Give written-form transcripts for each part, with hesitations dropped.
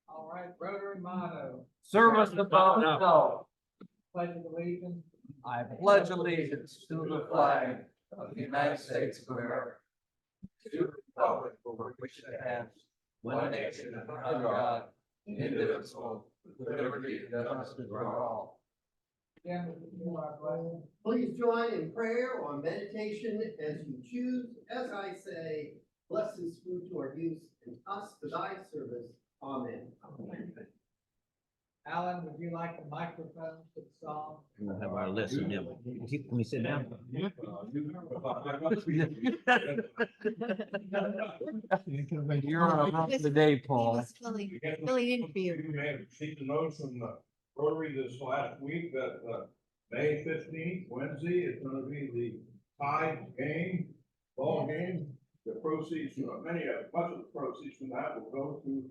All right, Rotary motto. Service above self. Pledge of allegiance. I pledge allegiance to the flag of the United States of America, to the republic for which it stands, one nation under God, indivisible, with liberty and justice for all. Again, we do our blessing. Please join in prayer or meditation as you choose. As I say, bless this food to our use and us to thy service. Amen. Alan, would you like the microphone for the song? We'll have our list now. Can we sit down? You're on a run today, Paul. He was filling in for you. You may have received a notice from the Rotary this last week that May 15th, Wednesday, is gonna be the Tide game, ball game. The proceeds, much of the proceeds from that will go to,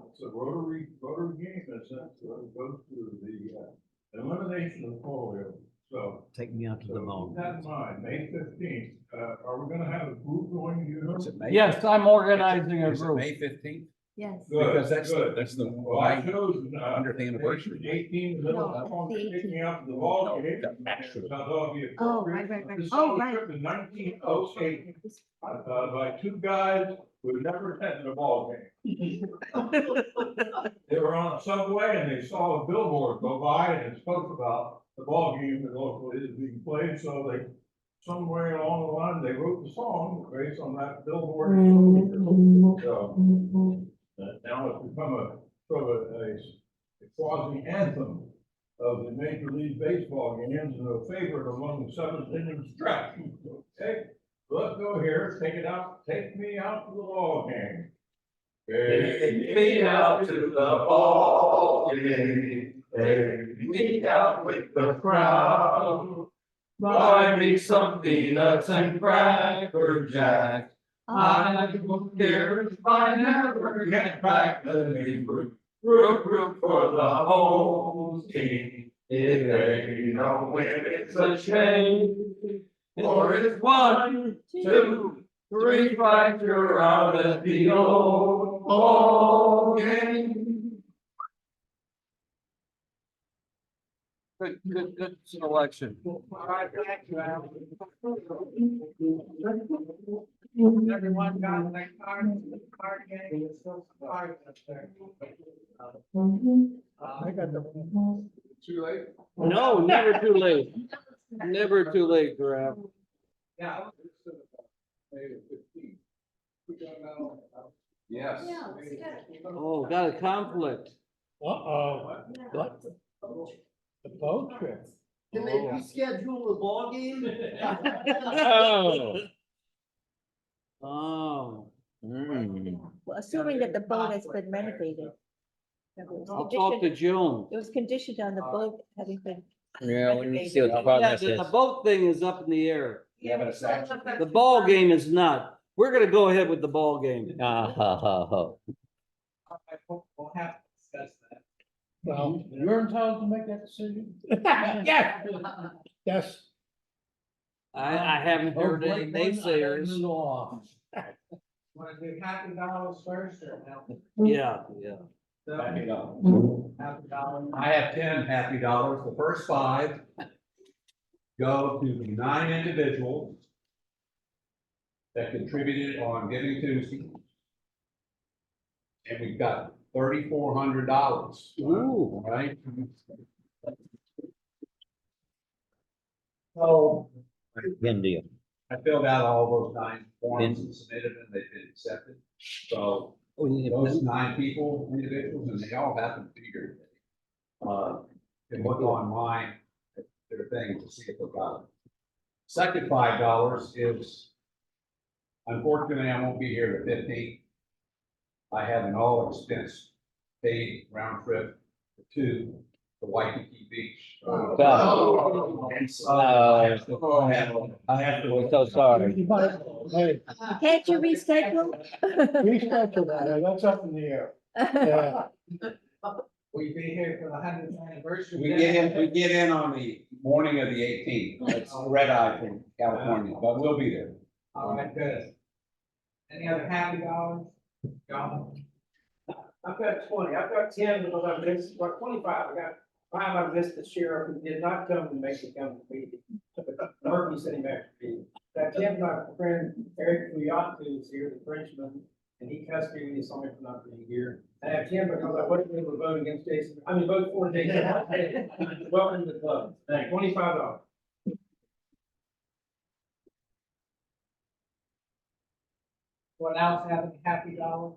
it's a Rotary game, that's it, so it goes to the elimination of polio. So. Take me out to the So ball. keep that in mind, May 15th, are we gonna have a group going, do you know? Yes, I'm organizing a Is it group. May 15th? Yes. Good, Because that's the, good. that's the, Well, I why, chose, under the anniversary. 18, No, I'm the picking 18th. up the ball game. the actual. So that'll be Oh, appropriate. right. This Oh, was right. trip in 1908, by two guys who never attended a ball game. They were on a subway and they saw a billboard go by and it spoke about the ball game that locally is being played, so they, somewhere along the line, they wrote the song based on that billboard. So, now it's become a sort of a quasi anthem of the Major League Baseball games and a favorite among the seventh inning stretch. Okay, let's go here, take me out to the ball game. Take me out to the ball game, take me out with the crowd. Buy me some peanuts and cracker jack. I don't care if I never get back. Let me root for the home team. If they don't win, it's a shame. For it's 1, 2, 3 fights, you're out at the old ball game. Good selection. All right, thank you, Alan. Everyone got their card game, there's still some cards up there. I got the. Too late? No, never too late. Never too late, Graf. Yeah. May the 15th. We don't know. Yes. Oh, got a conflict. Uh-oh. What? The boat trip. Can they reschedule the ball game? Oh. Well, assuming that the boat has been renovated. I'll talk to June. It was conditioned on the boat having been. Yeah, we need to see what the Yeah, progress is. the boat thing is up in the air. You having a sack? The ball game is not. We're gonna go ahead with the ball game. We'll have to discuss that. Well, you're entitled to make that decision. Yes. Yes. I haven't heard any naysayers. Law. Want to do $50 first or no? Yeah. $50. I have 10 happy dollars. The first 5 go to the 9 individuals that contributed on Giving Tuesday. And we've got $3,400. Ooh. Right? Oh. Good deal. I filled out all those 9 forms and submitted them, they've been accepted. So Oh, you need those to- 9 people, individuals, and they all happen to be here. Can look online at their thing to see if they got it. Second $5 is, unfortunately, I won't be here the 15th. I have an all expense paid round trip to Waikiki Beach. And so I have to. We're so sorry. Hey, Can't you reschedule? reschedule that, that's up in the air. Yeah. Will you be here for the 100th anniversary? We get in on the morning of the 18th. It's red eye from California, but we'll be there. All right, good. Any other happy dollars? John? I've got 20, I've got 10 because I missed, well, 25, I got 5 I missed the sheriff who did not come to make the council meeting. Murphy sitting back to me. That 10, my friend Eric Fuyatu is here, the Frenchman, and he cussed me when he saw me for not being here. I have 10 because I wasn't able to vote against Jason, vote for Jason. Welcome to the club. $25. What else have any happy dollars?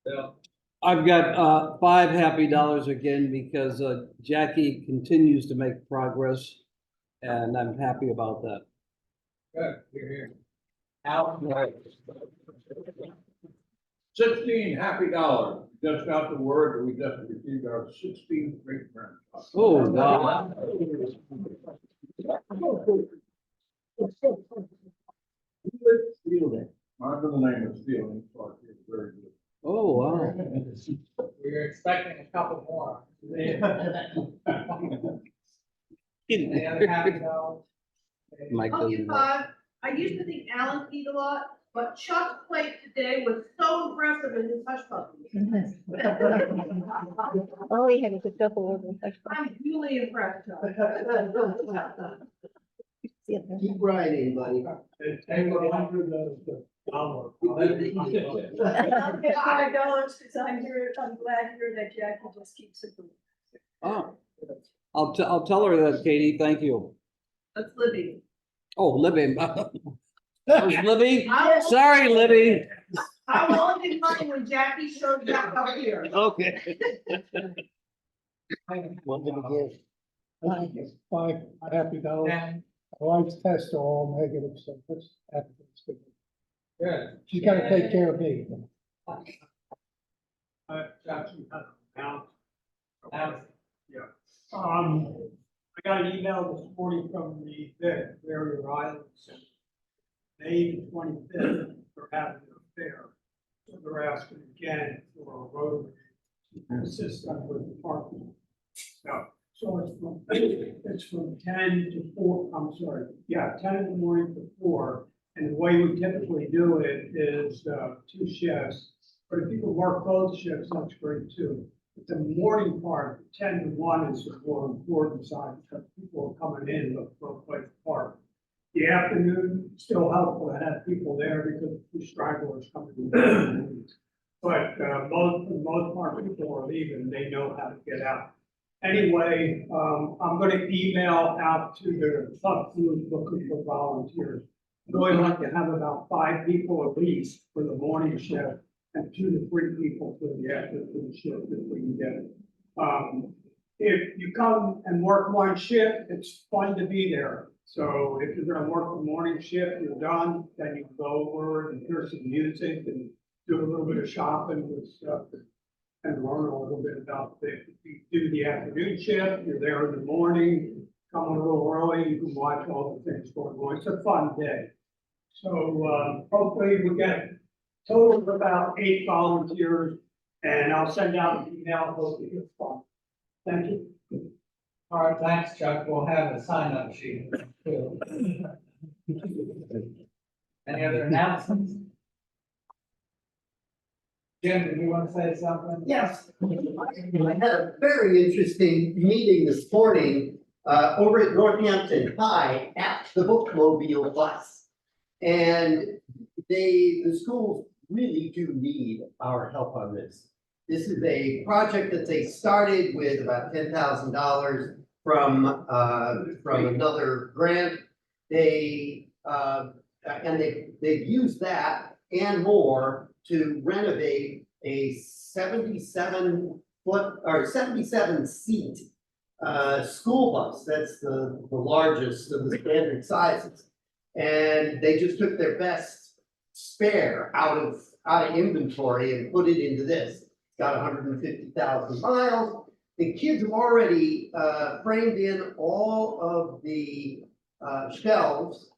Bill? I've got $5 again because Jackie continues to make progress, and I'm happy about that. Good, you're here. Al? 16 happy dollars. Just got the word that we just received our 16th great grandchild. Oh, wow. Fielding. I'm in the name of Fielding, so I feel very good. Oh, wow. We're expecting a couple more. Any other happy dollars? Mike I'll give doesn't know. 5. I used to think Alan peed a lot, but Chuck's plate today was so impressive in his hush puppy. Oh, he had a good double over. I'm really impressed, Chuck. Keep riding, buddy. And we're under the dollar. I'll get $5 because I'm glad here that Jackie just keeps it going. Oh, I'll tell her that, Katie. Thank you. That's Libby. Oh, Libby. Where's Libby? I will- Sorry, Libby. I will only give money when Jackie shows back up here. Okay. What did he give? Five happy dollars. And, My wife's tests are all negative, so that's happy. good. She's gotta take care of me. Chuck, you have Al? Al? I got an email this morning from the Barrier Islands. May 25th, they're having a fair. So they're asking again for a Rotary to assist them with parking. So it's from 10 to 4, 10 in the morning to 4. And the way we typically do it is 2 shifts. But if you can work both shifts, that's great too. But the morning part, 10 to 1 is the more important side because people are coming in look for a place to park. The afternoon, still helpful to have people there because the stragglers coming in. But for the most part, people are leaving, they know how to get out. Anyway, I'm gonna email out to the club who's looking for volunteers. I'd really like to have about 5 people at least for the morning shift and 2 to 3 people for the afternoon shift if we can get it. If you come and work one shift, it's fun to be there. So if you're gonna work the morning shift, you're done, then you go over and hear some music and do a little bit of shopping with stuff and learn a little bit about the, if you do the afternoon shift, you're there in the morning, come a little early, you can watch all the things going on. It's a fun day. So, hopefully we get a total of about 8 volunteers and I'll send out an email, hopefully it's fun. Thank you. All right, thanks, Chuck. We'll have a sign-up sheet too. Any other announcements? Jim, did you want to say something? Yes. I had a very interesting meeting this morning, over at Northampton High at the bookmobile bus. And the schools really do need our help on this. This is a project that they started with about $10,000 from another grant. They've used that and more to renovate a 77 seat school bus. That's the largest of the standard sizes. And they just took their best spare out of inventory and put it into this. It's got 150,000 miles. The kids have already framed in all of the shelves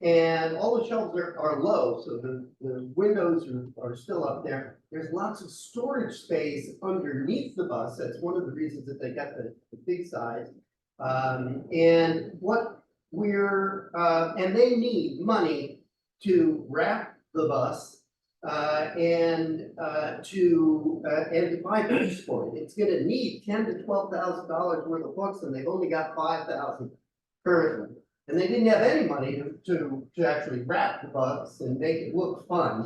And all the shelves are low, so the windows are still up there. There's lots of storage space underneath the bus. That's one of the reasons that they got the big size. And what and they need money to wrap the bus and to buy books for it. It's gonna need $10,000 to $12,000 worth of books, and they've only got 5,000 currently. And they didn't have any money to actually wrap the bus and make it look fun.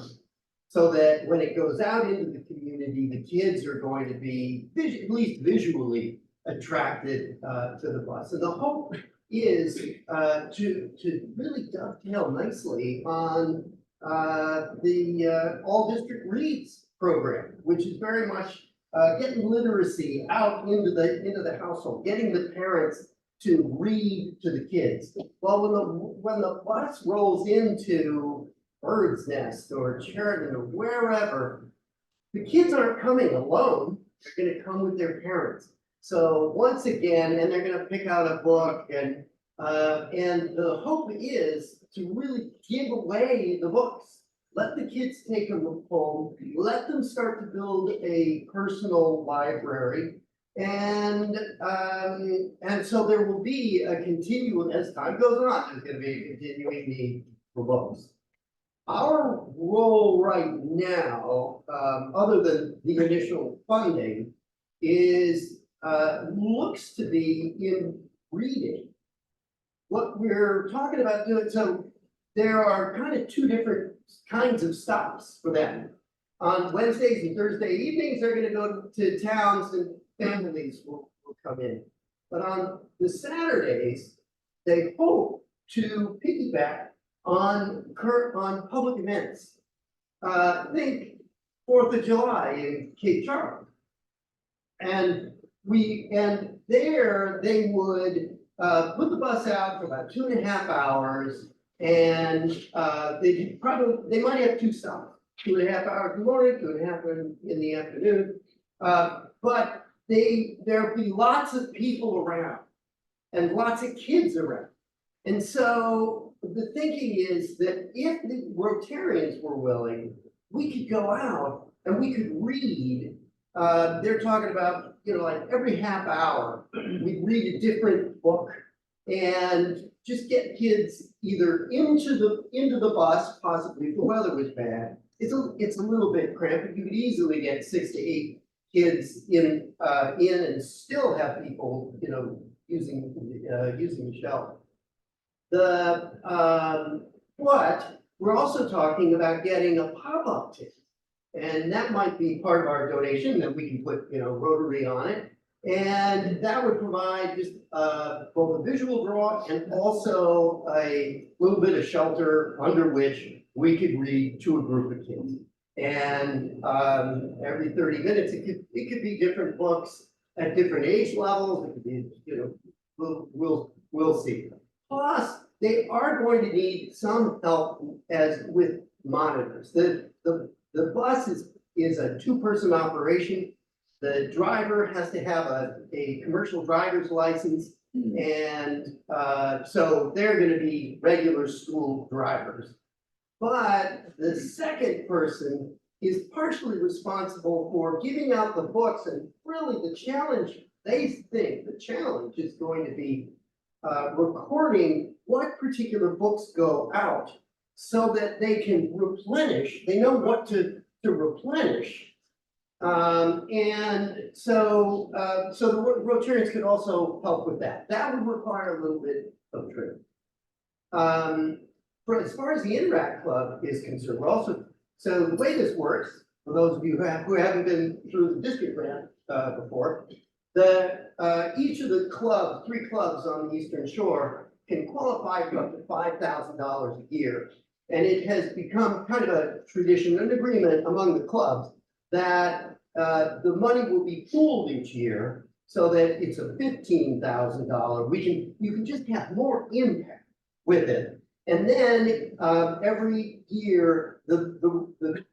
So that when it goes out into the community, the kids are going to be at least visually attracted to the bus. And the hope is to really dovetail nicely on the All District Reads program, which is very much getting literacy out into the household, getting the parents to read to the kids. Well, when the bus rolls into Bird's Nest or Sheridan or wherever, the kids aren't coming alone. They're going to come with their parents. So once again, and they're going to pick out a book, and the hope is to really give away the books. Let the kids take them home. Let them start to build a personal library. And so there will be a continuum, as time goes on, there's gonna be a continuing need for books. Our role right now, other than the initial funding, is, looks to be in reading. What we're talking about doing, so there are kind of two different kinds of stops for them. On Wednesdays and Thursday evenings, they're gonna go to towns and families will come in. But on the Saturdays, they hope to piggyback on public events. Think 4th of July in Cape Charlotte. And there they would put the bus out for about 2.5 hours, and they might have 2 stops, 2.5 hours in the morning, 2.5 in the afternoon. But there'll be lots of people around and lots of kids around. And so the thinking is that if the Rotarians were willing, we could go out and we could read. They're talking about, like every half hour, we read a different book and just get kids either into the bus, possibly if the weather was bad. It's a little bit cramped, but you could easily get 6 to 8 kids in and still have people, using the shelf. But we're also talking about getting a pop-up ticket. And that might be part of our donation that we can put, Rotary on it. And that would provide just both a visual draw and also a little bit of shelter under which we could read to a group of kids. And every 30 minutes, it could be different books at different age levels. It could be, we'll see. Plus, they are going to need some help with monitors. The bus is a 2-person operation. The driver has to have a commercial driver's license, and so they're going to be regular school drivers. But the second person is partially responsible for giving out the books, and really the challenge, they think the challenge is going to be recording what particular books go out so that they can replenish, they know what to replenish. And so the Rotarians could also help with that. That would require a little bit of training. As far as the Interact Club is concerned, so the way this works, for those of you who haven't been through the district grant before, each of the 3 clubs on the Eastern Shore can qualify for up to $5,000 a year. And it has become kind of a tradition, an agreement among the clubs that the money will be pooled each year so that it's a $15,000. You can just have more impact with it. And then every year the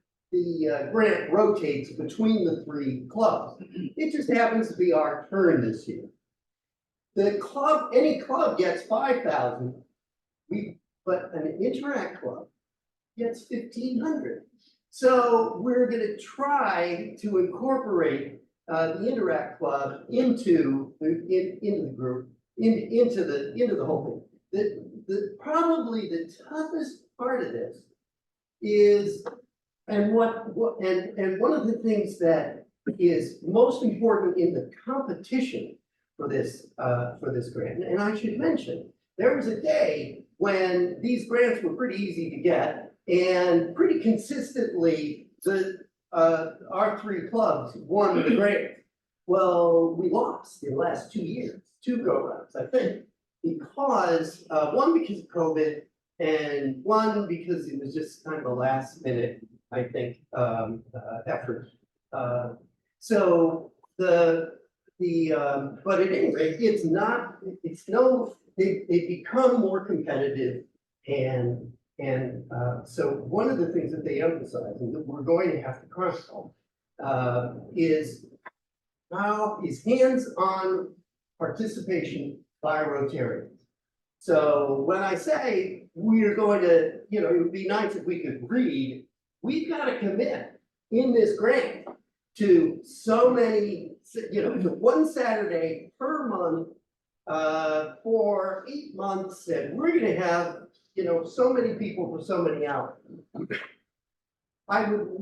grant rotates between the 3 clubs. It just happens to be our turn this year. Any club gets $5,000. We but an interact club gets 1,500. So we're gonna try to incorporate the interact club into the group, into the whole thing. Probably the toughest part of this is, and one of the things that is most important in the competition for this grant, and I should mention, there was a day when these grants were pretty easy to get, and pretty consistently, our three clubs won the grant. Well, we lost in the last 2 years, 2 go-rounds, I think, because, one, because of COVID, and one, because it was just kind of a last minute, I think, effort. So but at any rate, they've become more competitive, and so one of the things that they emphasize, and that we're going to have to chronicle, is hands-on participation by Rotarians. So when I say we're going to, it would be nice if we could read, we've got to commit in this grant to so many, to one Saturday per month for 8 months, and we're going to have, so many people for so many hours. I would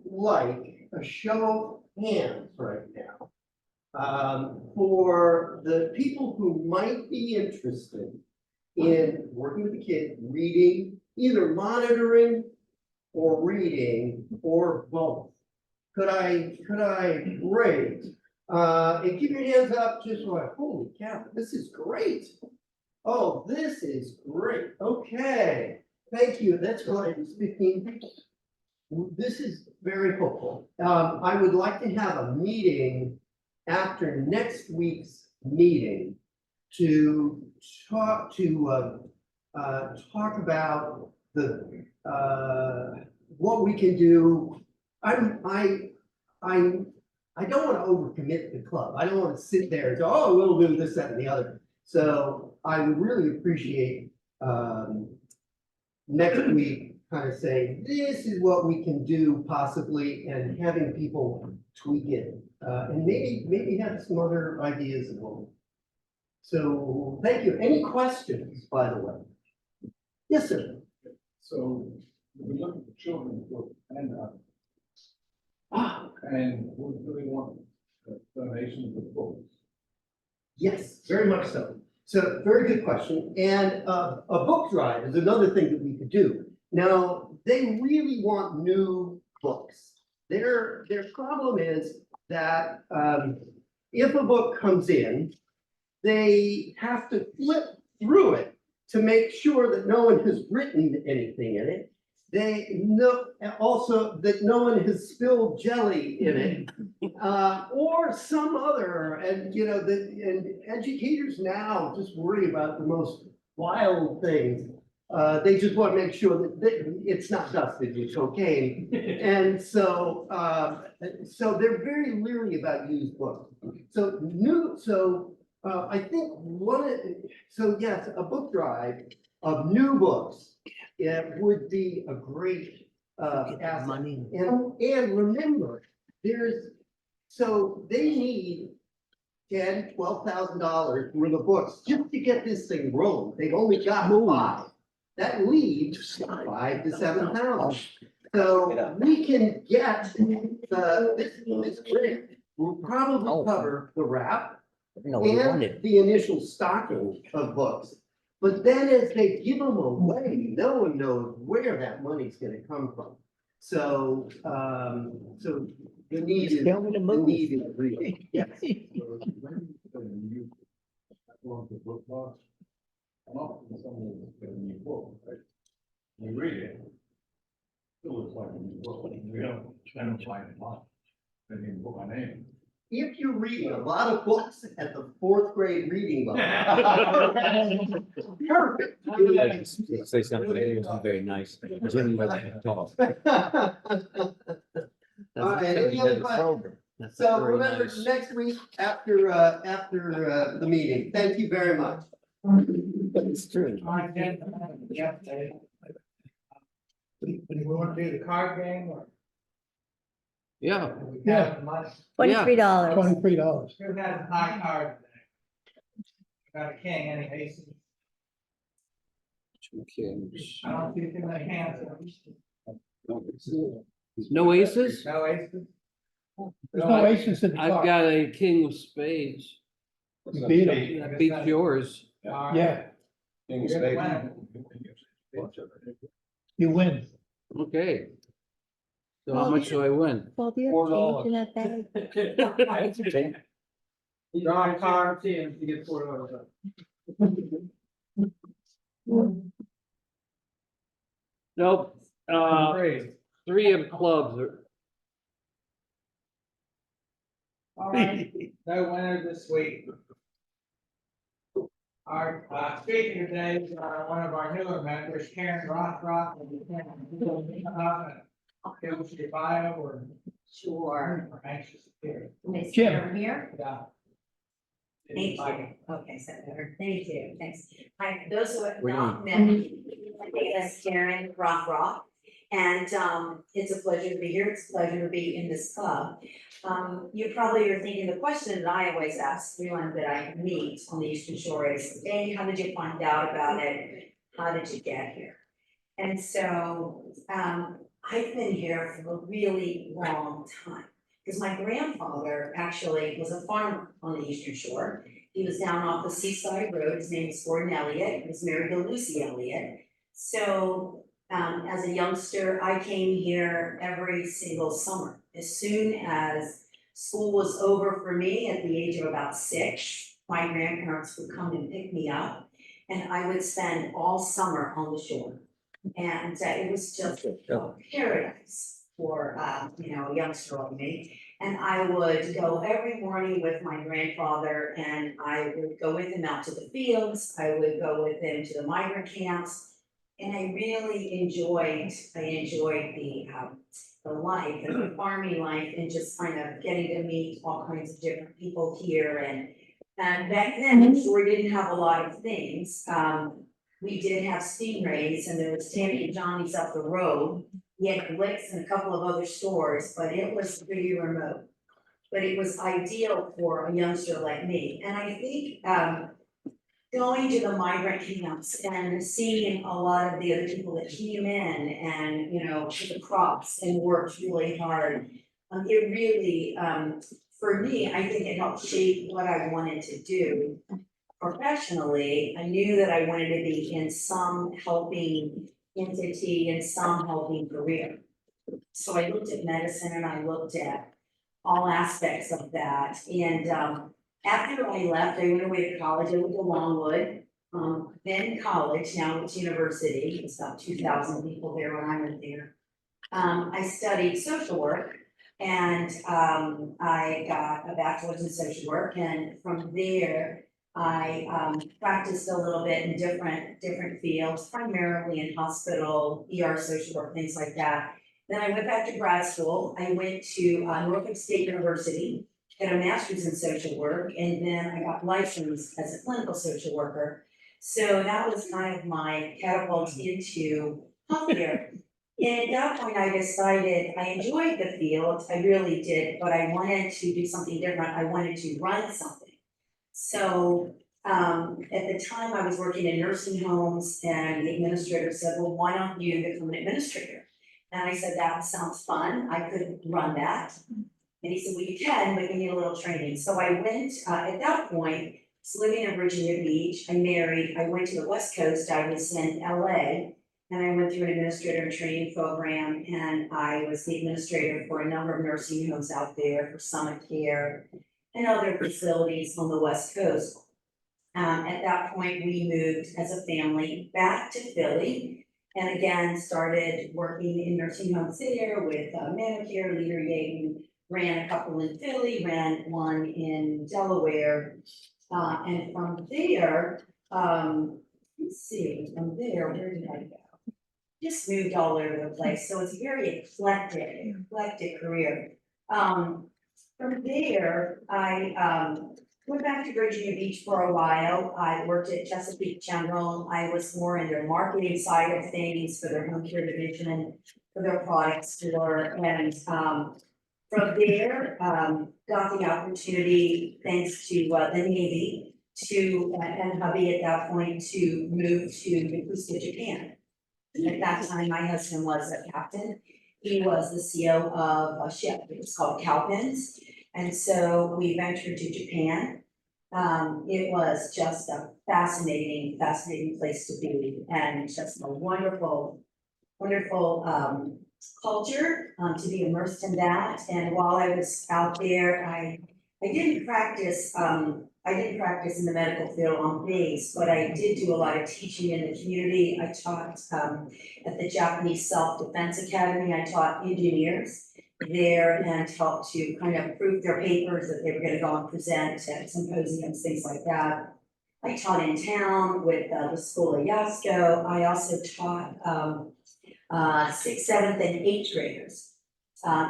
like a show of hands right now for the people who might be interested in working with the kids, reading, either monitoring or reading, or both. Could I rate? And keep your hands up, just like, holy cow, this is great. Oh, this is great. Okay, thank you. That's right, it's 15. This is very hopeful. I would like to have a meeting after next week's meeting to talk about the what we can do. I don't want to overcommit the club. I don't want to sit there and go, oh, we'll do this, that, and the other. So I would really appreciate next week kind of saying, this is what we can do possibly, and having people tweak it, and maybe have some other ideas as well. So thank you. Any questions, by the way? Yes, sir. So we look at the children's book and we really want donations of books. Yes, very much so. So very good question. And a book drive is another thing that we could do. Now, they really want new books. Their problem is that if a book comes in, they have to flip through it to make sure that no one has written anything in it. They know also that no one has spilled jelly in it, or some other, and and educators now just worry about the most wild things. They just want to make sure that it's not dusted with cocaine, and so they're very leery about used books. I think yes, a book drive of new books. It would be a great asset. Money. And remember, they need $10,000-$12,000 worth of books just to get this thing rolling. They've only got 5. That leaves 5,000 to 7,000. So we can get this grant will probably cover the wrap and the initial stocking of books. But then as they give them away, no one knows where that money's gonna come from. So, the need is real. Yes. You read it. Still looks like a new book. We don't find it much. Then you put my name. If you're reading a lot of books at the 4th grade reading level. Perfect. Say something, it wasn't very nice. All right, any other questions? So remember, next week after the meeting, thank you very much. But it's true. Yesterday. We want to do the card game or? Yeah, We got the money. $23. $23. Who has a high card today? Got a king, any aces? two kings. I don't see too many hands. No aces? No aces? There's no aces in the I've card. got a king of spades. You beat 'em. That beats yours. Yeah, King You're the State. winner. you win. Okay. So how much do I win? Well, do you have change in that bag? Draw a card, see if you get $4. Nope, three of clubs are. All right, no winner this week. Our, speaker today is one of our newer members, Karen Rothrock. Give us your bio or. Sure. We're anxious to hear. Nice Jim. to be here. Yeah. Thank you. Okay, so better. Thank you. Thanks. Hi, those who have We're not met me, my name is Karen Rothrock. And it's a pleasure to be here. It's a pleasure to be in this club. You probably are thinking the question that I always ask everyone that I meet on the Eastern Shore is, A, how did you find out about it? How did you get here? And so I've been here for a really long time. Because my grandfather actually was a farmer on the Eastern Shore. He was down off the Seaside Road. His name was Gordon Elliott. He was married to Lucy Elliott. So as a youngster, I came here every single summer. As soon as school was over for me at the age of about 6, my grandparents would come and pick me up. And I would spend all summer on the shore. And it was just a paradise for, a youngster like me. And I would go every morning with my grandfather and I would go with him out to the fields. I would go with him to the migrant camps. And I really enjoyed the life and the farming life and just kind of getting to meet all kinds of different people here. And back then, the shore didn't have a lot of things. We did have stingrays and there was Tammy and Johnny's up the road. We had Licks and a couple of other stores, but it was pretty remote. But it was ideal for a youngster like me. And I think going to the migrant camps and seeing a lot of the other people that came in and, to the crops and worked really hard. It really, for me, I think it helped shape what I wanted to do. Professionally, I knew that I wanted to be in some helping entity and some helping career. So I looked at medicine and I looked at all aspects of that. And after I left, I went away to college. I went to Longwood, then college, now it's university. It's about 2,000 people there when I went there. I studied social work and I got a bachelor's in social work. And from there, I practiced a little bit in different fields, primarily in hospital, ER, social work, things like that. Then I went back to grad school. I went to Norfolk State University, got a master's in social work, and then I got licensed as a clinical social worker. So that was kind of my catapult into healthcare. And at that point, I decided I enjoyed the field, I really did, but I wanted to do something different. I wanted to run something. So at the time I was working in nursing homes and the administrator said, well, why don't you become an administrator? And I said, that sounds fun. I could run that. And he said, well, you can, but you need a little training. So I went, at that point, was living in Virginia Beach. I married, I went to the West Coast. I was in LA and I went through an administrator training program and I was the administrator for a number of nursing homes out there for Summit Care and other facilities on the West Coast. At that point, we moved as a family back to Philly and again started working in nursing homes there with Manicare, Leader Yaden, ran a couple in Philly, ran one in Delaware. And from there, let's see, from there, where did I go? Just moved all over the place. So it's a very eclectic career. From there, I went back to Virginia Beach for a while. I worked at Chesapeake General. I was more in their marketing side of things for their home care division and for their product store. And from there, got the opportunity, thanks to the Navy, to and hubby at that point, to move to Yokosuka, Japan. At that time, my husband was a captain. He was the CO of a ship. It was called Cowpens. And so we ventured to Japan. It was just a fascinating place to be, and just a wonderful culture, to be immersed in that. And while I was out there, I didn't practice in the medical field on base, but I did do a lot of teaching in the community. I taught at the Japanese Self-Defense Academy. I taught engineers there and helped to kind of prove their papers that they were going to go and present at symposiums, things like that. I taught in town with the school of Yasko. I also taught 6th, 7th, and 8th graders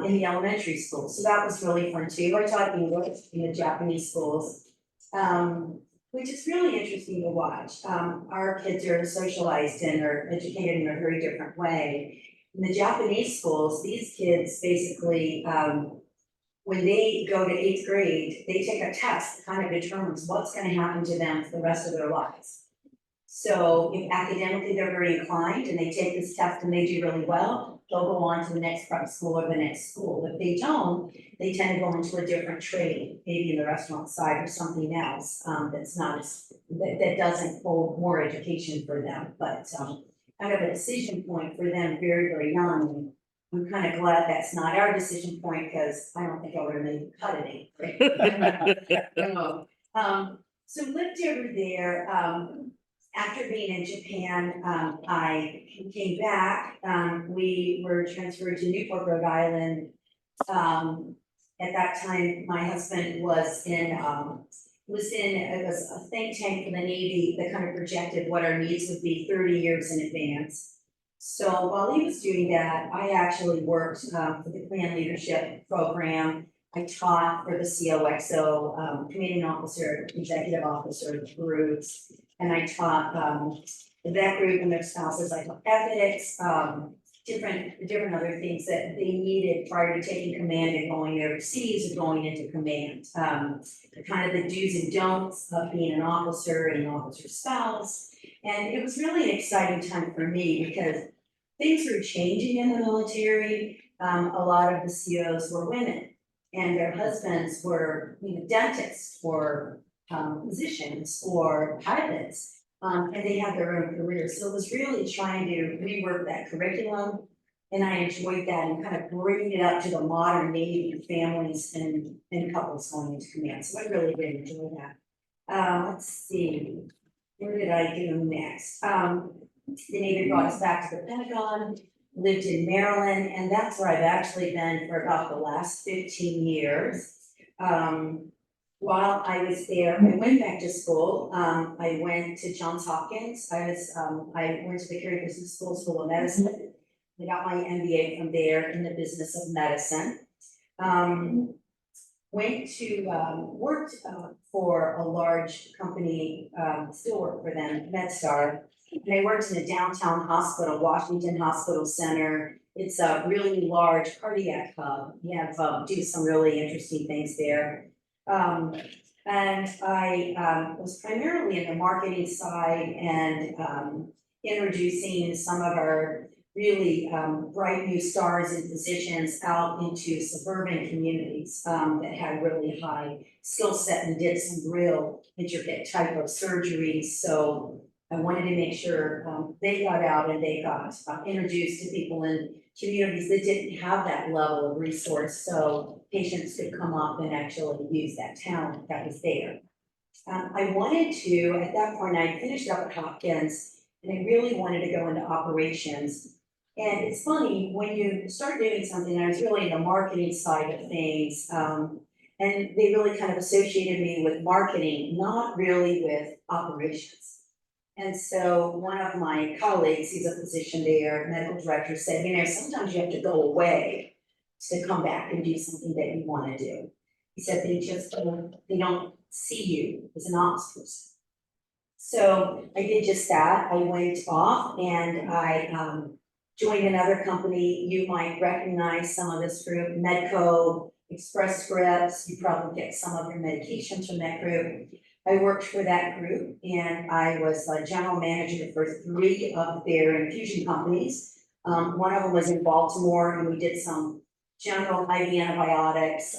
in the elementary school. So that was really fun too. I taught English in the Japanese schools, which is really interesting to watch. Our kids are socialized and are educated in a very different way. In the Japanese schools, these kids basically, when they go to 8th grade, they take a test that kind of determines what's going to happen to them for the rest of their lives. So if academically they're very inclined and they take this test and they do really well, they'll go on to the next prep school or the next school. If they don't, they tend to go into a different trade, maybe in the restaurant side or something else, that's not as, that doesn't hold more education for them, but kind of a decision point for them very, very young. I'm kind of glad that's not our decision point, because I don't think I would have made the cut at 8th grade. So lived over there. After being in Japan, I came back. We were transferred to Newport, Rhode Island. At that time, my husband was in it was a think tank for the Navy that kind of projected what our needs would be 30 years in advance. So while he was doing that, I actually worked for the Command Leadership Program. I taught for the COXO, Commanding Officer, Executive Officer groups, and I taught that group and their spouses. I taught ethics, different other things that they needed prior to taking command and going overseas or going into command. Kind of the do's and don'ts of being an officer and an officer spouse. And it was really an exciting time for me because things were changing in the military. A lot of the COs were women, and their husbands were, dentists or physicians or pilots, and they had their own careers. So it was really trying to rework that curriculum, and I enjoyed that and kind of bringing it up to the modern Navy families and couples going into command. So I really did enjoy that. Let's see, where did I go next? The Navy brought us back to the Pentagon, lived in Maryland, and that's where I've actually been for about the last 15 years. While I was there, I went back to school. I went to Johns Hopkins. I went to the Career Business School of Medicine. I got my MBA from there in the business of medicine. Went to, worked for a large company, still work for them, MedStar. And I worked in a downtown hospital, Washington Hospital Center. It's a really large cardiac hub. You have do some really interesting things there. And I was primarily in the marketing side and introducing some of our really bright new stars and physicians out into suburban communities that had really high skill set and did some real intricate type of surgeries. So I wanted to make sure they got out and they got introduced to people in communities that didn't have that level of resource, so patients could come up and actually use that talent that was there. I wanted to, at that point, I finished up at Hopkins, and I really wanted to go into operations. And it's funny, when you start doing something, I was really in the marketing side of things, and they really kind of associated me with marketing, not really with operations. And so one of my colleagues, he's a physician there, medical director, said, sometimes you have to go away to come back and do something that you want to do. He said they just, they don't see you as an ops person. So I did just that. I went off and I joined another company. You might recognize some of this group, Medco, Express Scripts. You probably get some of your medications from that group. I worked for that group and I was a general manager for 3 of their infusion companies. One of them was in Baltimore and we did some general IV antibiotics.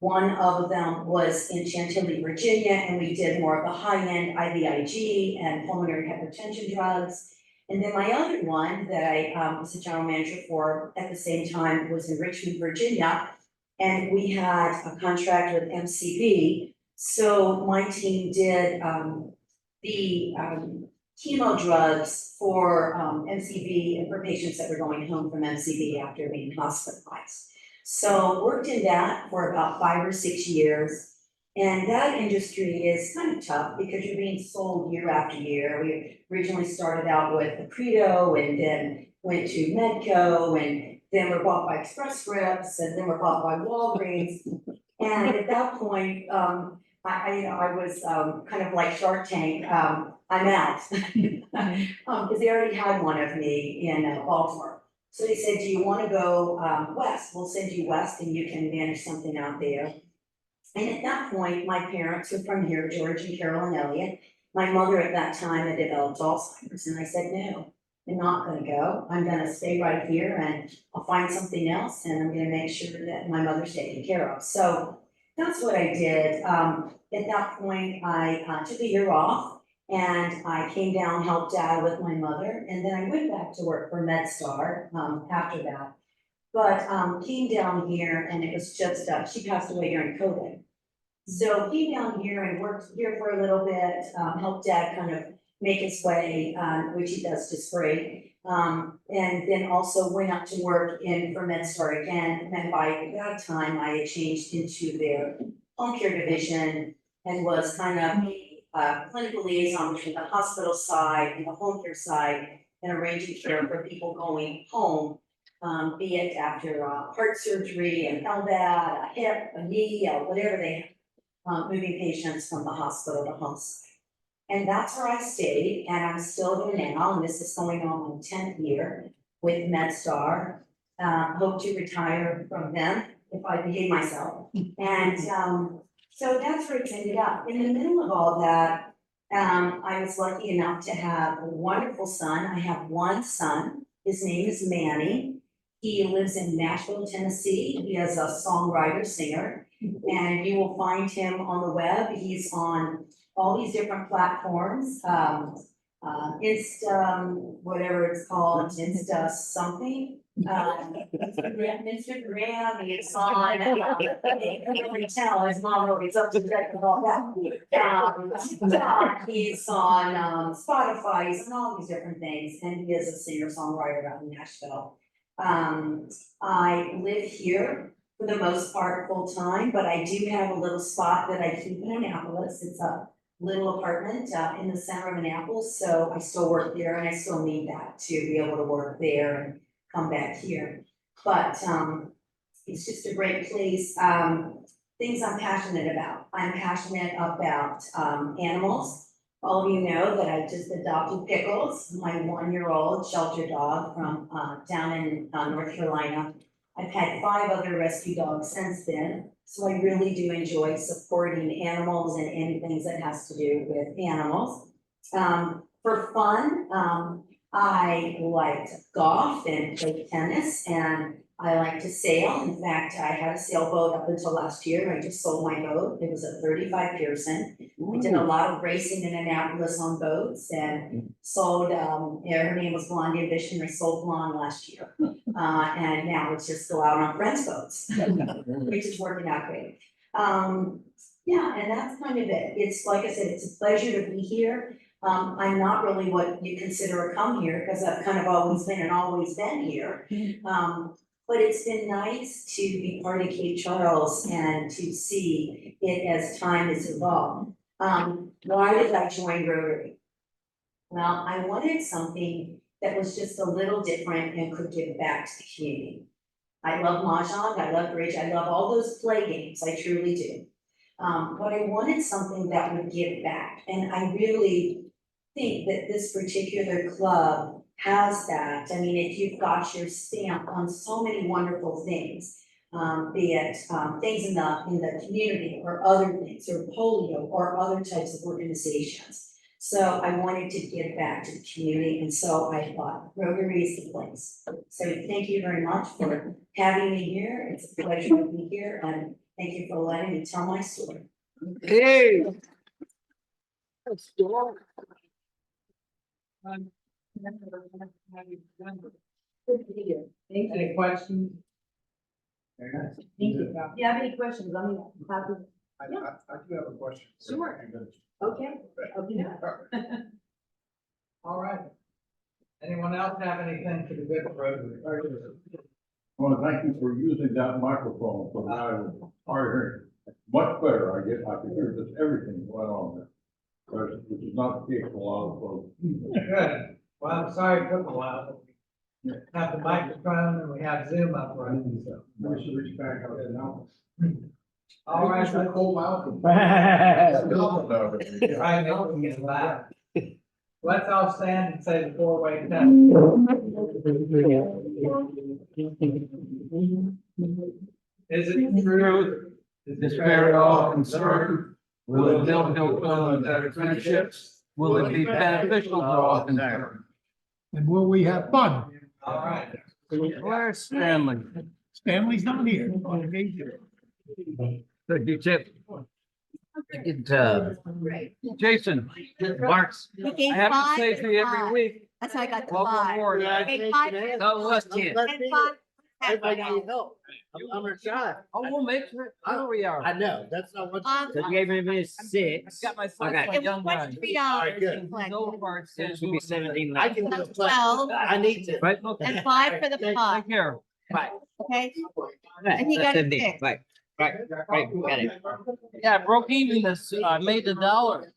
One of them was in Chantilly, Virginia, and we did more of the high-end IVIG and pulmonary hypertension drugs. And then my other one that I was a general manager for at the same time was in Richmond, Virginia. And we had a contract with MCV. So my team did the chemo drugs for MCV and for patients that were going home from MCV after being hospitalized. So worked in that for about 5 or 6 years. And that industry is kind of tough because you're being sold year after year. We originally started out with Accredo and then went to Medco and then we're bought by Express Scripts and then we're bought by Walgreens. And at that point, I was kind of like Shark Tank, I'm out. Because they already had one of me in Baltimore. So they said, do you want to go west? We'll send you west and you can manage something out there. And at that point, my parents were from here, George and Carolyn Elliott. My mother at that time had developed Alzheimer's and I said, no, I'm not going to go. I'm going to stay right here and I'll find something else and I'm going to make sure that my mother's taken care of. So that's what I did. At that point, I took a year off. And I came down, helped Dad with my mother, and then I went back to work for MedStar after that. But came down here and it was just, she passed away during COVID. So came down here and worked here for a little bit, helped Dad kind of make his way, which he does just great. And then also went up to work for MedStar again. And by that time, I had changed into their home care division and was kind of clinical liaison between the hospital side and the home care side and arranging care for people going home, be it after heart surgery, an LVAD, a hip, a knee, whatever they have, moving patients from the hospital to home side. And that's where I stayed and I'm still there now and this is going on my 10th year with MedStar. Hope to retire from them if I behave myself. And so that's where it ended up. In the middle of all that, I was lucky enough to have a wonderful son. I have one son. His name is Manny. He lives in Nashville, Tennessee. He is a songwriter, singer, and you will find him on the web. He's on all these different platforms, Insta, whatever it's called, Insta something. Instagram, it's on, you can really tell his mom always up to date with all that. He's on Spotify, he's on all these different things, and he is a singer-songwriter out in Nashville. I live here for the most part full-time, but I do have a little spot that I keep in Annapolis. It's a little apartment in the center of Annapolis, so I still work there and I still need that to be able to work there and come back here. But it's just a great place. Things I'm passionate about. I'm passionate about animals. All of you know that I just adopted Pickles, my 1-year-old shelter dog from down in North Carolina. I've had 5 other rescue dogs since then. So I really do enjoy supporting animals and anything that has to do with animals. For fun, I like to golf and play tennis and I like to sail. In fact, I had a sailboat up until last year. I just sold my boat. It was a 35 Pearson. I did a lot of racing in Annapolis on boats and sold, her name was Blondie Ambition. I sold Blonde last year. And now it's just go out on friends' boats, which is working out great. Yeah, and that's kind of it. It's like I said, it's a pleasure to be here. I'm not really what you consider a come here because I've kind of always been here. But it's been nice to be part of Cape Charles and to see it as time has evolved. Why did I join Rotary? Well, I wanted something that was just a little different and could give back to the community. I love Mahjong, I love bridge, I love all those play games, I truly do. But I wanted something that would give back, and I really think that this particular club has that. I mean, if you've got your stamp on so many wonderful things, be it, things in the community or other things, or polio or other types of organizations. So I wanted to give back to the community, and so I thought Rotary is the place. So thank you very much for having me here. It's a pleasure to be here, and thank you for letting me tell my story. Hey. Any questions? Thank you. If you have any questions, I'm happy. I do have a question. Sure. Okay. Okay. All right. Anyone else have anything for the good of Rotary? I want to thank you for using that microphone, so now I'm hard hearing. Much better, I can hear just everything going on there. Which is not the case for a lot of folks. Good. Well, I'm sorry it took a while. We have the microphone and we have Zoom up right. So. We should reach back out there now. All right. Cole Malcolm. Right, now we get back. Let's all stand and say the four-way test. Is it true? Is fair to all concerned? Will it build better friendships? Will it be beneficial to all concerned? And will we have fun? All right. Where's Stanley? Stanley's not here. On vacation. Good, you tip. Jason, Marks, I have to say to you every week, That's how I got the welcome five. aboard. Okay, five. God bless you. And five. help. I'm a shot. Oh, we'll make sure, here we are. I know, that's not what. So you gave me 6. Got my son, Okay. my It young was guy. $23. good. He's over, it says Should be 17. I can do a play. 12 I need to. Right? and 5 for the pot, Take care. Right. okay? Right. And he got That's it 17. fixed. Right. Right. Got it. Yeah, I broke even this, made the dollar.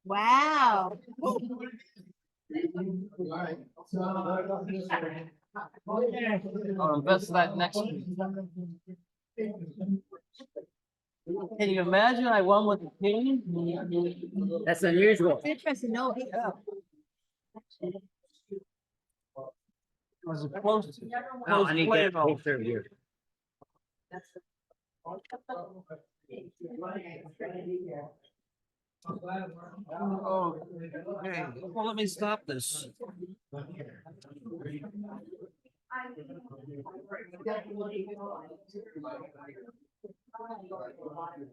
Wow. I'll invest that next week. Can you imagine I won with the king? That's unusual. It's interesting, no, It was a close. Oh, I need to play get a though. picture of you. Oh, okay, well, let me stop this.